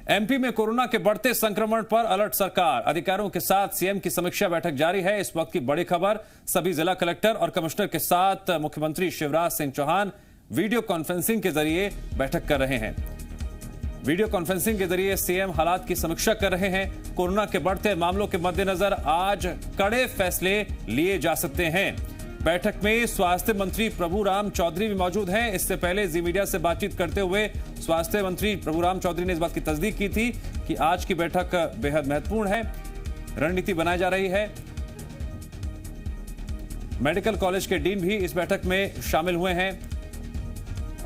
MP में corona के बढ़ते संक्रमण पर अलर्ट सरकार, अधिकारियों के साथ सीएम की समीक्षा बैठक जारी है। इस वक्त की बड़ी खबर, सभी जिला कलेक्टर और कमिश्नर के साथ मुख्यमंत्री शिवराज सिंह चौहान वीडियो कॉन्फ्रेंसिंग के जरिए बैठक कर रहे हैं। वीडियो कॉन्फ्रेंसिंग के जरिए सीएम हालात की समीक्षा कर रहे हैं। कोरोना के बढ़ते मामलों के मद्देनजर आज कड़े फैसले लिए जा सकते हैं। बैठक में स्वास्थ्य मंत्री प्रभुराम चौधरी भी मौजूद हैं। इससे पहले जी मीडिया से बातचीत करते हुए स्वास्थ्य मंत्री प्रभुराम चौधरी ने इस बात की तस्दीक की थी कि आज की बैठक बेहद महत्वपूर्ण है, रणनीति बनाई जा रही है। मेडिकल कॉलेज के डीन भी इस बैठक में शामिल हुए हैं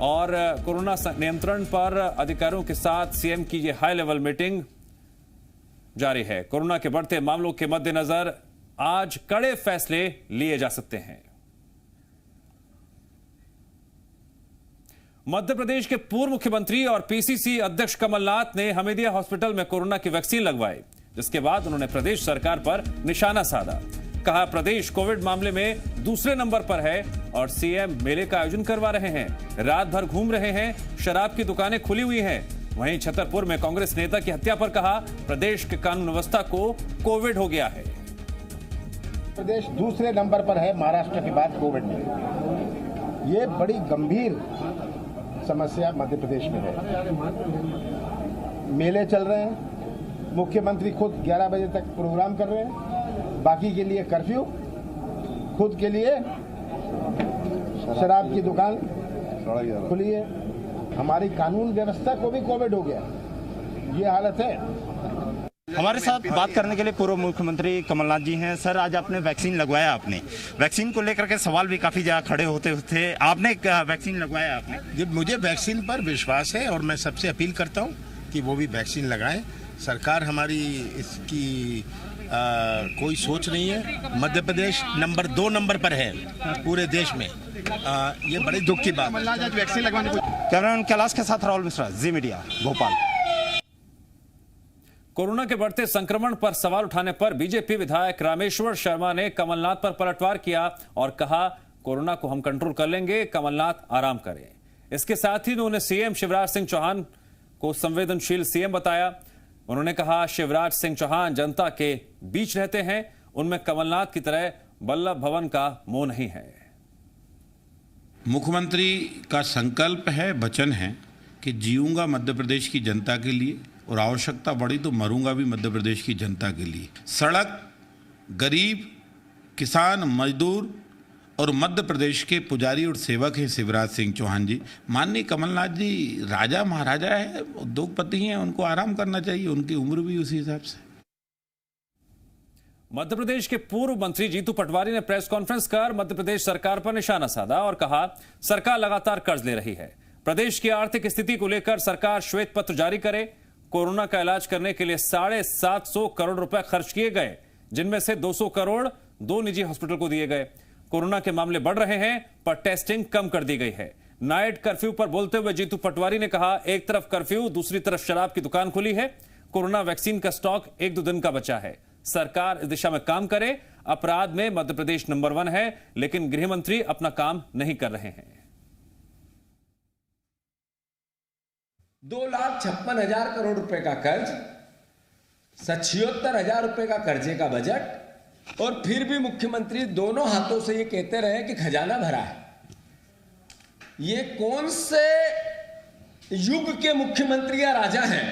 और कोरोना नियंत्रण पर अधिकारियों के साथ सीएम की ये हाई लेवल मीटिंग जारी है। कोरोना के बढ़ते मामलों के मद्देनजर आज कड़े फैसले लिए जा सकते हैं। मध्य प्रदेश के पूर्व मुख्यमंत्री और पीसीसी अध्यक्ष कमलनाथ ने हमीदिया हॉस्पिटल में कोरोना की वैक्सीन लगवाई, जिसके बाद उन्होंने प्रदेश सरकार पर निशाना साधा। कहा, प्रदेश कोविड मामले में दूसरे नंबर पर है और सीएम मेले का आयोजन करवा रहे हैं, रात भर घूम रहे हैं, शराब की दुकानें खुली हुई हैं। वहीं छतरपुर में कांग्रेस नेता की हत्या पर कहा, प्रदेश के कानून व्यवस्था को कोविड हो गया है। प्रदेश दूसरे नंबर पर है महाराष्ट्र के बाद कोविड में। ये बड़ी गंभीर समस्या मध्य प्रदेश में है। मेले चल रहे हैं, मुख्यमंत्री खुद 11 बजे तक प्रोग्राम कर रहे हैं, बाकी के लिए कर्फ्यू, खुद के लिए शराब की दुकान खुली है। हमारी कानून व्यवस्था को भी कोविड हो गया, ये हालत है। हमारे साथ बात करने के लिए पूर्व मुख्यमंत्री कमलनाथ जी हैं। सर, आज आपने वैक्सीन लगवाया, आपने वैक्सीन को लेकर के सवाल भी काफी ज्यादा खड़े होते थे। आपने वैक्सीन लगवाया आपने? मुझे वैक्सीन पर विश्वास है और मैं सबसे अपील करता हूं कि वो भी वैक्सीन लगाएं। सरकार हमारी इसकी कोई सोच नहीं है। मध्य प्रदेश नंबर 2 नंबर पर है पूरे देश में। ये बड़ी दुख की बात है। आज वैक्सीन लगवाने को। कैमरामैन कैलाश के साथ राहुल मिश्रा, जी मीडिया, भोपाल। कोरोना के बढ़ते संक्रमण पर सवाल उठाने पर बीजेपी विधायक रामेश्वर शर्मा ने कमलनाथ पर पलटवार किया और कहा, कोरोना को हम कंट्रोल कर लेंगे, कमलनाथ आराम करें। इसके साथ ही उन्होंने सीएम शिवराज सिंह चौहान को संवेदनशील सीएम बताया। उन्होंने कहा, शिवराज सिंह चौहान जनता के बीच रहते हैं, उनमें कमलनाथ की तरह वल्लभ भवन का मोह नहीं है। मुख्यमंत्री का संकल्प है, वचन है कि जीऊंगा मध्य प्रदेश की जनता के लिए और आवश्यकता पड़ी तो मरूंगा भी मध्य प्रदेश की जनता के लिए। सड़क, गरीब, किसान, मजदूर और मध्य प्रदेश के पुजारी और सेवक हैं शिवराज सिंह चौहान जी। माननीय कमलनाथ जी राजा महाराजा है, उद्योगपति हैं, उनको आराम करना चाहिए, उनकी उम्र भी उसी हिसाब से। मध्य प्रदेश के पूर्व मंत्री जीतू पटवारी ने प्रेस कॉन्फ्रेंस कर मध्य प्रदेश सरकार पर निशाना साधा और कहा, सरकार लगातार कर्ज ले रही है, प्रदेश की आर्थिक स्थिति को लेकर सरकार श्वेत पत्र जारी करे। कोरोना का इलाज करने के लिए 750 करोड़ रुपए खर्च किए गए, जिनमें से 200 करोड़ 2 निजी हॉस्पिटल को दिए गए। कोरोना के मामले बढ़ रहे हैं पर टेस्टिंग कम कर दी गई है। नाइट कर्फ्यू पर बोलते हुए जीतू पटवारी ने कहा, एक तरफ कर्फ्यू, दूसरी तरफ शराब की दुकान खुली है। कोरोना वैक्सीन का स्टॉक 1-2 दिन का बचा है। सरकार इस दिशा में काम करे। अपराध में मध्य प्रदेश नंबर 1 है, लेकिन गृह मंत्री अपना काम नहीं कर रहे हैं। 2,56,000 करोड़ रुपए का कर्ज, 76,000 रुपए का कर्जे का बजट, और फिर भी मुख्यमंत्री दोनों हाथों से ये कहते रहे कि खजाना भरा है। ये कौन से युग के मुख्यमंत्री या राजा हैं?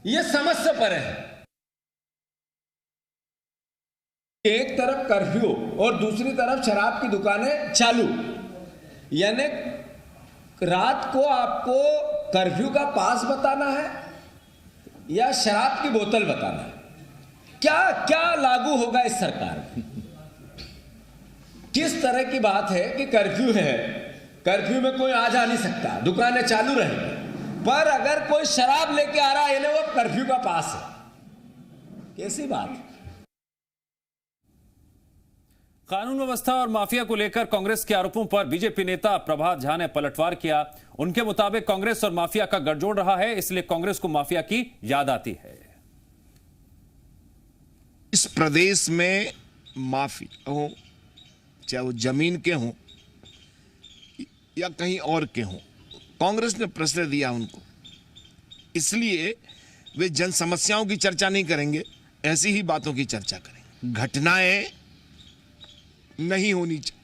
ये समझ से परे है। एक तरफ कर्फ्यू और दूसरी तरफ शराब की दुकानें चालू, यानी रात को आपको कर्फ्यू का पास बताना है या शराब की बोतल बताना है? क्या क्या लागू होगा इस सरकार में? किस तरह की बात है कि कर्फ्यू है, कर्फ्यू में कोई आ जा नहीं सकता, दुकानें चालू रहेंगी, पर अगर कोई शराब लेके आ रहा है यानी वो कर्फ्यू का पास है? कैसी बात है? कानून व्यवस्था और माफिया को लेकर कांग्रेस के आरोपों पर बीजेपी नेता प्रभात झा ने पलटवार किया। उनके मुताबिक कांग्रेस और माफिया का गठजोड़ रहा है, इसलिए कांग्रेस को माफिया की याद आती है। इस प्रदेश में माफिया हो, चाहे वो जमीन के हों या कहीं और के हों, कांग्रेस ने प्रश्रय दिया उनको। इसलिए वे जन समस्याओं की चर्चा नहीं करेंगे, ऐसी ही बातों की चर्चा करेंगे। घटनाएं नहीं होनी चाहिए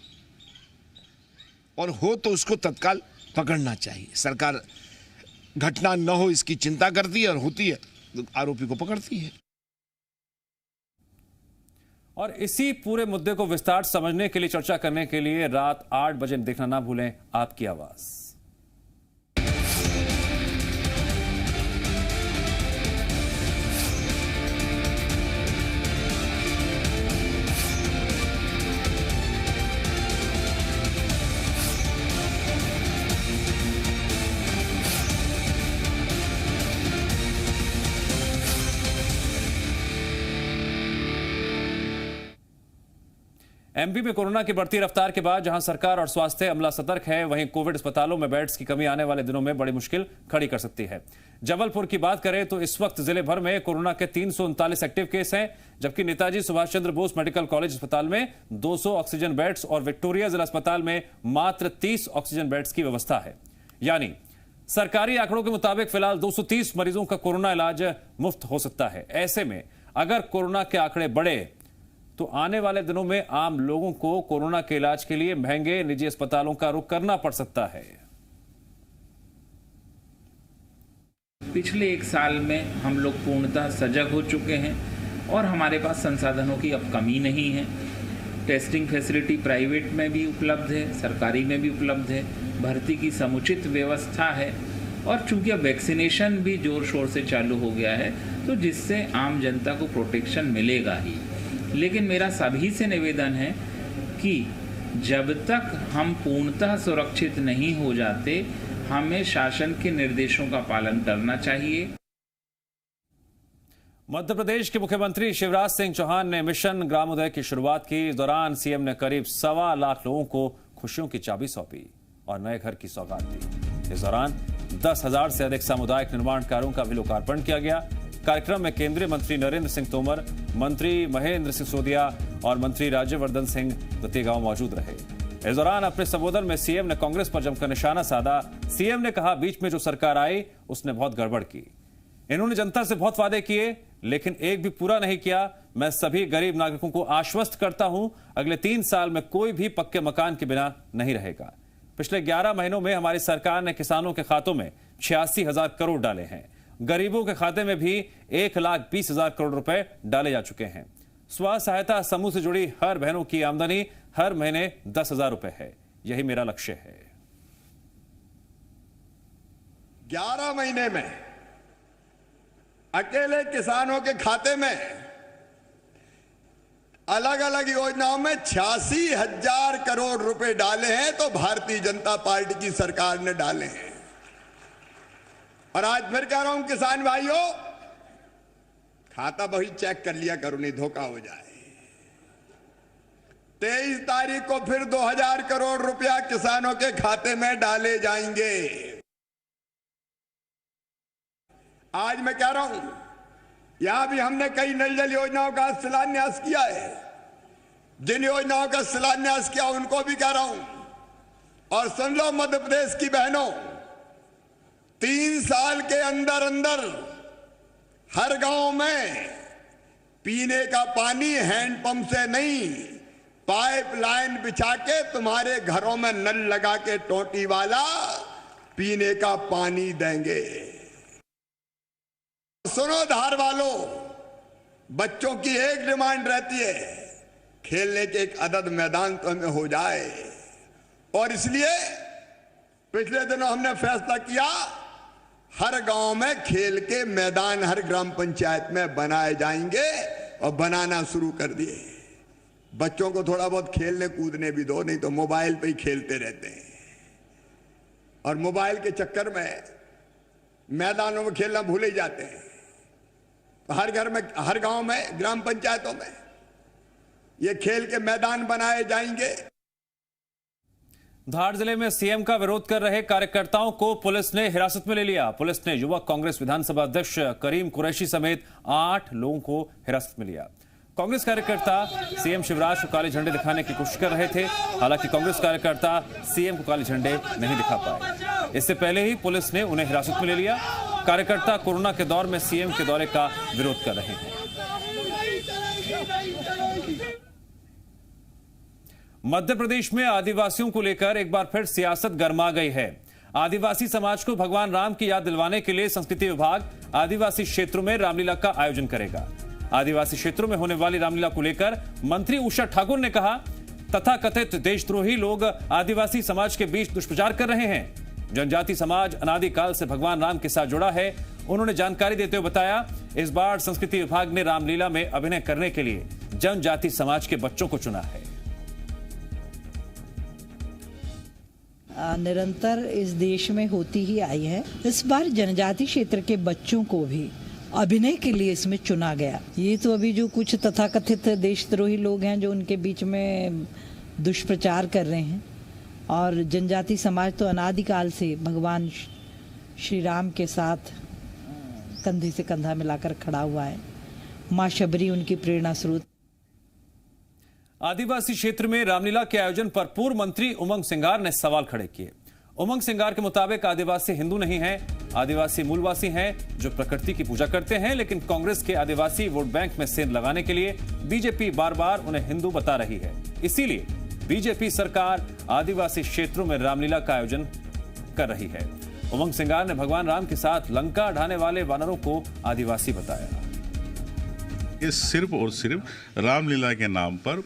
और हो तो उसको तत्काल पकड़ना चाहिए। सरकार घटना न हो इसकी चिंता करती है और होती है तो आरोपी को पकड़ती है। और इसी पूरे मुद्दे को विस्तार समझने के लिए, चर्चा करने के लिए रात 8 बजे देखना ना भूलें आपकी आवाज। एमपी में कोरोना की बढ़ती रफ्तार के बाद जहां सरकार और स्वास्थ्य अमला सतर्क है, वहीं कोविड अस्पतालों में बेड्स की कमी आने वाले दिनों में बड़ी मुश्किल खड़ी कर सकती है। जबलपुर की बात करें तो इस वक्त जिले भर में कोरोना के 339 एक्टिव केस हैं, जबकि नेताजी सुभाष चंद्र बोस मेडिकल कॉलेज अस्पताल में 200 ऑक्सीजन बेड्स और विक्टोरिया जिला अस्पताल में मात्र 30 ऑक्सीजन बेड्स की व्यवस्था है। यानी सरकारी आंकड़ों के मुताबिक फिलहाल 230 मरीजों का कोरोना इलाज मुफ्त हो सकता है। ऐसे में अगर कोरोना के आंकड़े बढ़े तो आने वाले दिनों में आम लोगों को कोरोना के इलाज के लिए महंगे निजी अस्पतालों का रुख करना पड़ सकता है। पिछले 1 साल में हम लोग पूर्णतः सजग हो चुके हैं और हमारे पास संसाधनों की अब कमी नहीं है। टेस्टिंग फैसिलिटी प्राइवेट में भी उपलब्ध है, सरकारी में भी उपलब्ध है, भर्ती की समुचित व्यवस्था है और चूंकि अब वैक्सीनेशन भी जोर शोर से चालू हो गया है तो जिससे आम जनता को प्रोटेक्शन मिलेगा ही। लेकिन मेरा सभी से निवेदन है कि जब तक हम पूर्णतः सुरक्षित नहीं हो जाते, हमें शासन के निर्देशों का पालन करना चाहिए। मध्य प्रदेश के मुख्यमंत्री शिवराज सिंह चौहान ने मिशन ग्रामोदय की शुरुआत की। इस दौरान सीएम ने करीब 1.25 लाख लोगों को खुशियों की चाबी सौंपी और नए घर की सौगात दी। इस दौरान 10,000 से अधिक सामुदायिक निर्माण कार्यों का भी लोकार्पण किया गया। कार्यक्रम में केंद्रीय मंत्री नरेंद्र सिंह तोमर, मंत्री महेंद्र सिंह सिसोदिया और मंत्री राज्यवर्धन सिंह दत्तीगांव मौजूद रहे। इस दौरान अपने संबोधन में सीएम ने कांग्रेस पर जमकर निशाना साधा। सीएम ने कहा, बीच में जो सरकार आई उसने बहुत गड़बड़ की। इन्होंने जनता से बहुत वादे किए लेकिन एक भी पूरा नहीं किया। मैं सभी गरीब नागरिकों को आश्वस्त करता हूं, अगले 3 साल में कोई भी पक्के मकान के बिना नहीं रहेगा। पिछले 11 महीनों में हमारी सरकार ने किसानों के खातों में 86,000 करोड़ डाले हैं। गरीबों के खाते में भी 1,20,000 करोड़ रुपए डाले जा चुके हैं। स्व सहायता समूह से जुड़ी हर बहनों की आमदनी हर महीने 10,000 रुपए है। यही मेरा लक्ष्य है। 11 महीने में अकेले किसानों के खाते में अलग अलग योजनाओं में 86,000 करोड़ रुपए डाले हैं तो भारतीय जनता पार्टी की सरकार ने डाले हैं। और आज फिर कह रहा हूं किसान भाइयों, खाता बही चेक कर लिया करो, नहीं धोखा हो जाए। 23 तारीख को फिर 2,000 करोड़ रुपया किसानों के खाते में डाले जाएंगे। आज मैं कह रहा हूं, यहां भी हमने कई नल जल योजनाओं का शिलान्यास किया है। जिन योजनाओं का शिलान्यास किया उनको भी कह रहा हूं। और सुन लो मध्य प्रदेश की बहनों, 3 साल के अंदर अंदर हर गांव में पीने का पानी हैंडपंप से नहीं, पाइपलाइन बिछा के तुम्हारे घरों में नल लगा के टोटी वाला पीने का पानी देंगे। सुनो धार वालों, बच्चों की एक डिमांड रहती है, खेलने के एक अदद मैदान तो हमें हो जाए। और इसलिए पिछले दिनों हमने फैसला किया, हर गांव में खेल के मैदान हर ग्राम पंचायत में बनाए जाएंगे और बनाना शुरू कर दिए। बच्चों को थोड़ा बहुत खेलने कूदने भी दो, नहीं तो मोबाइल पे ही खेलते रहते हैं। और मोबाइल के चक्कर में मैदानों में खेलना भूल ही जाते हैं। हर घर में, हर गांव में, ग्राम पंचायतों में ये खेल के मैदान बनाए जाएंगे। धार जिले में सीएम का विरोध कर रहे कार्यकर्ताओं को पुलिस ने हिरासत में ले लिया। पुलिस ने युवक कांग्रेस विधानसभा अध्यक्ष करीम कुरैशी समेत 8 लोगों को हिरासत में लिया। कांग्रेस कार्यकर्ता सीएम शिवराज को काले झंडे दिखाने की कोशिश कर रहे थे। हालांकि कांग्रेस कार्यकर्ता सीएम को काले झंडे नहीं दिखा पाए। इससे पहले ही पुलिस ने उन्हें हिरासत में ले लिया। कार्यकर्ता कोरोना के दौर में सीएम के दौरे का विरोध कर रहे हैं। मध्य प्रदेश में आदिवासियों को लेकर एक बार फिर सियासत गर्मा गई है। आदिवासी समाज को भगवान राम की याद दिलवाने के लिए संस्कृति विभाग आदिवासी क्षेत्रों में रामलीला का आयोजन करेगा। आदिवासी क्षेत्रों में होने वाली रामलीला को लेकर मंत्री उषा ठाकुर ने कहा, तथाकथित देशद्रोही लोग आदिवासी समाज के बीच दुष्प्रचार कर रहे हैं। जनजाति समाज अनादिकाल से भगवान राम के साथ जुड़ा है। उन्होंने जानकारी देते हुए बताया, इस बार संस्कृति विभाग ने रामलीला में अभिनय करने के लिए जनजाति समाज के बच्चों को चुना है। निरंतर इस देश में होती ही आई है। इस बार जनजाति क्षेत्र के बच्चों को भी अभिनय के लिए इसमें चुना गया। ये तो अभी जो कुछ तथाकथित देशद्रोही लोग हैं जो उनके बीच में दुष्प्रचार कर रहे हैं, और जनजाति समाज तो अनादिकाल से भगवान श्री राम के साथ कंधे से कंधा मिलाकर खड़ा हुआ है। माँ शबरी उनकी प्रेरणा स्रोत। आदिवासी क्षेत्र में रामलीला के आयोजन पर पूर्व मंत्री उमंग सिंगार ने सवाल खड़े किए। उमंग सिंगार के मुताबिक आदिवासी हिंदू नहीं हैं, आदिवासी मूलवासी हैं जो प्रकृति की पूजा करते हैं, लेकिन कांग्रेस के आदिवासी वोट बैंक में सेंध लगाने के लिए बीजेपी बार बार उन्हें हिंदू बता रही है। इसीलिए बीजेपी सरकार आदिवासी क्षेत्रों में रामलीला का आयोजन कर रही है। उमंग सिंगार ने भगवान राम के साथ लंका ढाने वाले वानरों को आदिवासी बताया। ये सिर्फ और सिर्फ रामलीला के नाम पर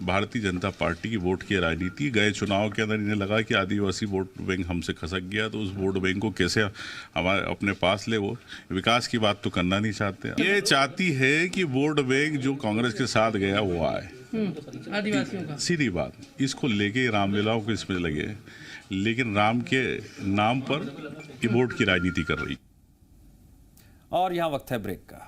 भारतीय जनता पार्टी की वोट की राजनीति। गए चुनाव के अंदर इन्हें लगा कि आदिवासी वोट बैंक हमसे खसक गया, तो उस वोट बैंक को कैसे हमारे अपने पास ले। वो विकास की बात तो करना नहीं चाहते। ये चाहती है कि वोट बैंक जो कांग्रेस के साथ गया वो आए, आदिवासियों का। सीधी बात, इसको लेके रामलीलाओं को इसमें लगे, लेकिन राम के नाम पर ये वोट की राजनीति कर रही। और यहां वक्त है ब्रेक का।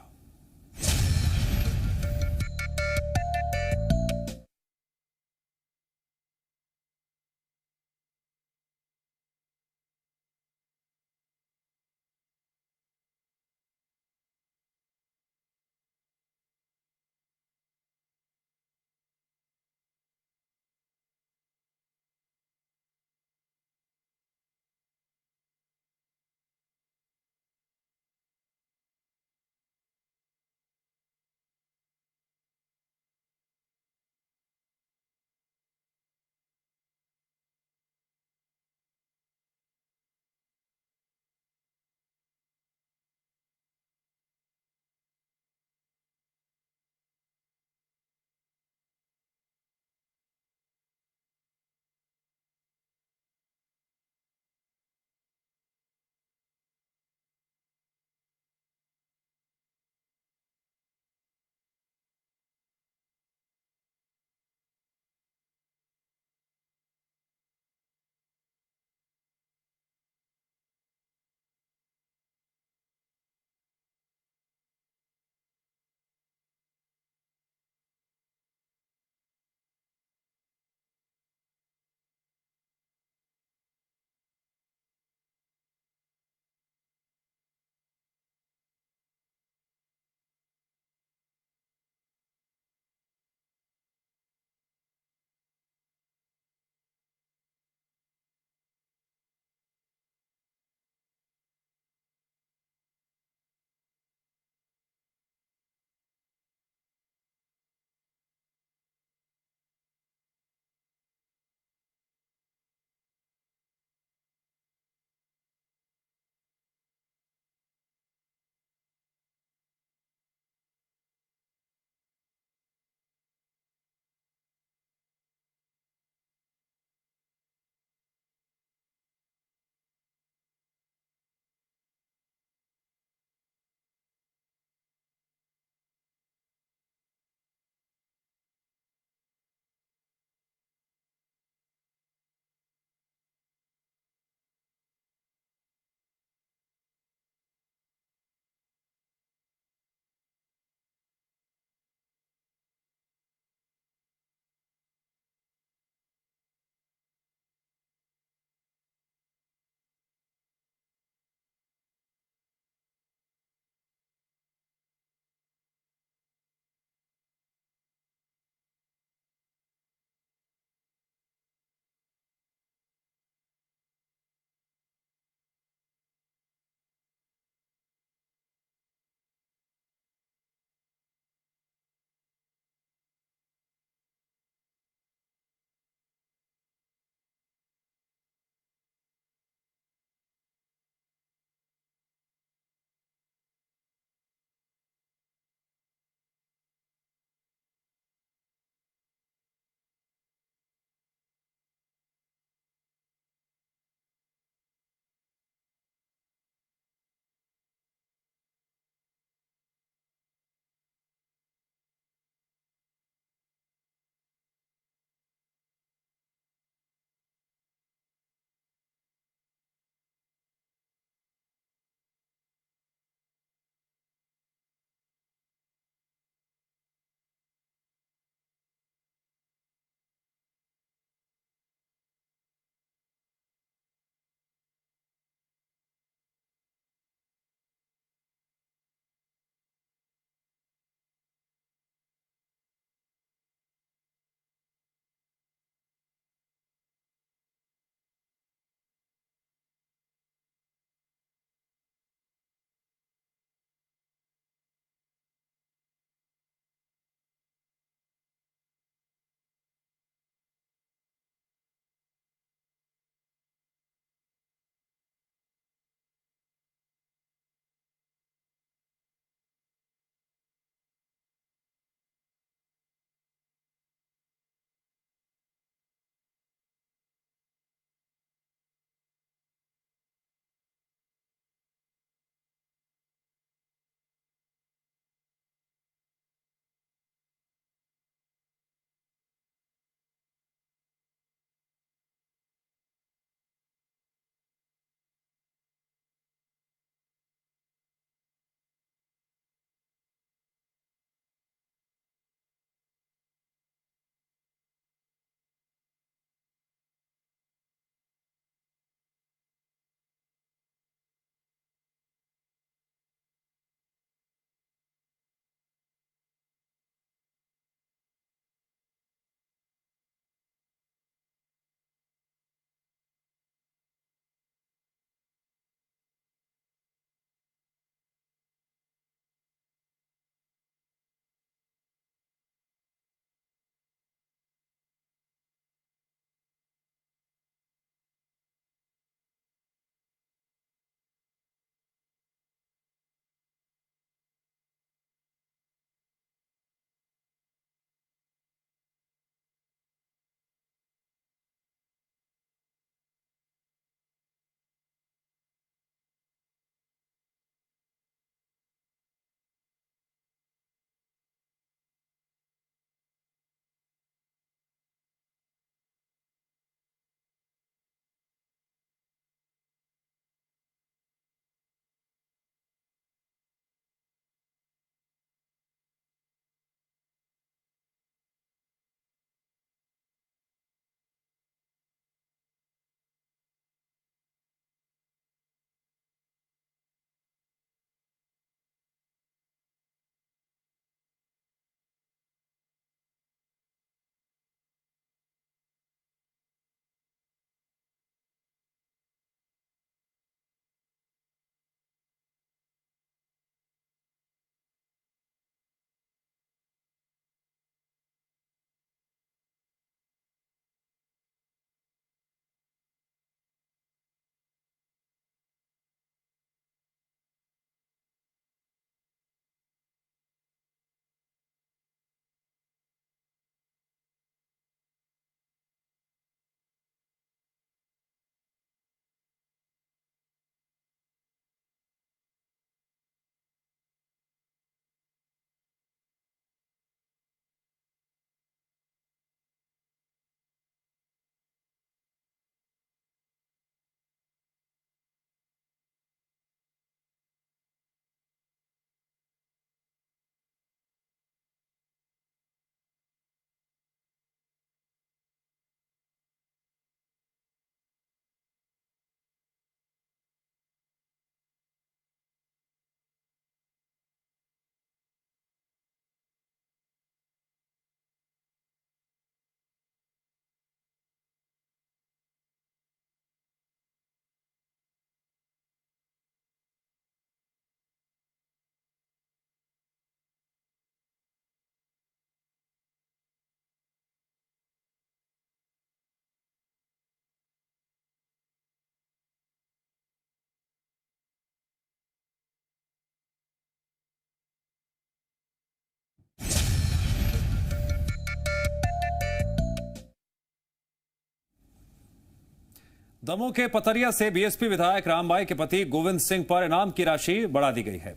दमोह के पथरिया से बीएसपी विधायक रामबाई के पति गोविंद सिंह पर इनाम की राशि बढ़ा दी गई है।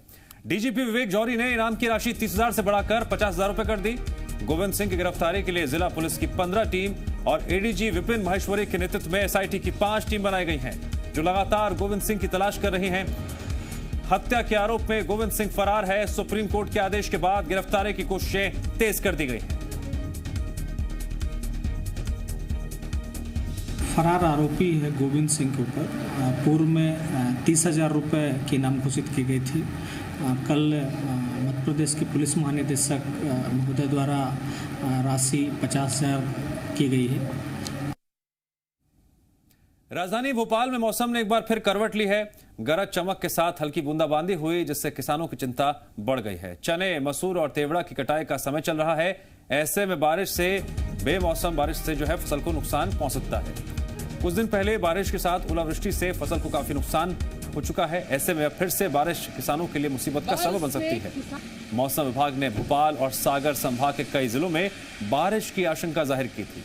डीजीपी विवेक जौहरी ने इनाम की राशि 30,000 से बढ़ाकर 50,000 रुपए कर दी। गोविंद सिंह की गिरफ्तारी के लिए जिला पुलिस की 15 टीम और एडीजी विपिन महेश्वरी के नेतृत्व में एसआईटी की 5 टीम बनाई गई हैं, जो लगातार गोविंद सिंह की तलाश कर रही हैं। हत्या के आरोप में गोविंद सिंह फरार है। सुप्रीम कोर्ट के आदेश के बाद गिरफ्तारी की कोशिशें तेज कर दी गई हैं। फरार आरोपी है गोविंद सिंह के ऊपर पूर्व में 30,000 रुपये की इनाम घोषित की गई थी। कल मध्य प्रदेश के पुलिस महानिदेशक महोदय द्वारा राशि 50,000 की गई है। राजधानी भोपाल में मौसम ने एक बार फिर करवट ली है। गरज चमक के साथ हल्की बूंदाबांदी हुई, जिससे किसानों की चिंता बढ़ गई है। चने, मसूर और तेवड़ा की कटाई का समय चल रहा है। ऐसे में बेमौसम बारिश से जो है फसल को नुकसान पहुंच सकता है। कुछ दिन पहले बारिश के साथ ओलावृष्टि से फसल को काफी नुकसान हो चुका है। ऐसे में फिर से बारिश किसानों के लिए मुसीबत का सबब बन सकती है। मौसम विभाग ने भोपाल और सागर संभाग के कई जिलों में बारिश की आशंका जाहिर की थी।